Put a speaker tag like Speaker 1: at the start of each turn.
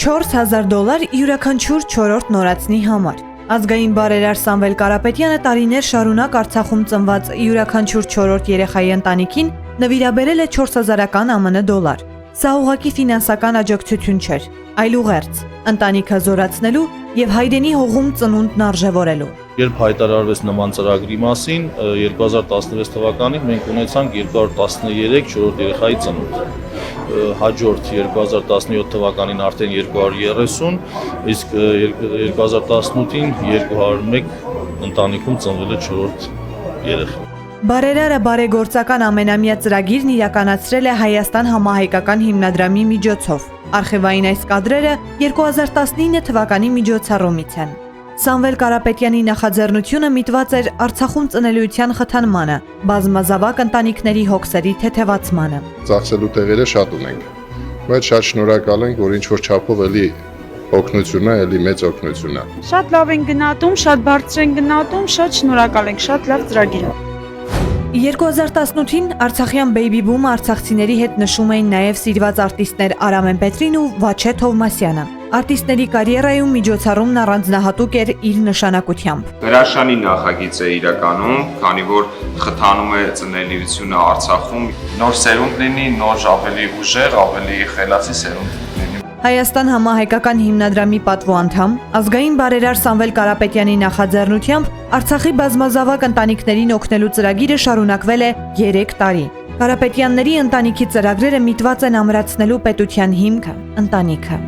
Speaker 1: $4000 յուրաքանչյուր 4-րդ նորածնի համար։ Ազգային բարերար Սամվել Կարապետյանը տարիներ շարունակ Արցախում ծնված յուրաքանչյուր 4-րդ երեխայի ընտանիքին նվիրաբերել է $4000 ԱՄՆ։ Սա ուղղակի ֆինանսական աջակցություն չէր, այլ ուղերձ, ընտանիքը զորացնելու եւ հայրենի հողում ծնունդն արժեվորելու։
Speaker 2: Երբ հայտարարվեց նման ծրագրի մասին, 2016 թվականին մենք ունեցանք 213 4-րդ երեխայի ծնունդ։ Հաջորդ 2017 թվականին արդեն 230, իսկ 2018-ին 201 ընտանիքում ծնվել է 4-րդ երեխա։
Speaker 1: Բարերարը բարեգործական ամենամյա ծրագիրն իրականացրել է Հայաստան համահայկական հիմնադրամի միջոցով։ Արխիվային այս կադրերը 2019 թվականի միջոցառումից են։ Սամվել Կարապետյանի նախաձեռնությունը միտված էր Արցախում ծնելիության խթանմանը, բազմազավակ ընտանիքների հոգսերի թեթևացմանը։
Speaker 3: Ծախսելու տեղերը շատ ունենք, բայց շատ շնորհակալ ենք, որ ինչ որ չափով էլի օգնությունը, էլի մեծ օգնություն է։
Speaker 4: Շատ լավ են գնահատում, շատ բարձր են գնահատում, շատ շնորհակալ ենք, շատ լավ ծրագիր է։
Speaker 1: 2018-ին Արցախյան Baby Boom-ը արցախցիների հետ նշում էին նաև սիրված արտիստներ Արամեն Պետրին ու Վաչե Թովմասյանը։ Արտիստների կարիերայում միջոցառումն առանձնահատուկ էր իր նշանակությամբ։
Speaker 5: Հրաշալի նախագիծ է իրականում, քանի որ խթանում է ծնելիությունը Արցախում, նոր սերունդ լինի, նոր ավելի ուժեղ, ավելի խելացի սերունդ լինի։
Speaker 1: Հայաստան համահայկական հիմնադրամի պատվո անդամ, ազգային բարերար Սամվել Կարապետյանի նախաձեռնությամբ Արցախի բազմազավակ ընտանիքներին օգնելու ծրագիրը շարունակվել է 3 տարի։ Կարապետյանների ընտանիքի ծրագրերը միտված են ամրացնելու պետության հիմքը, ընտանիքը։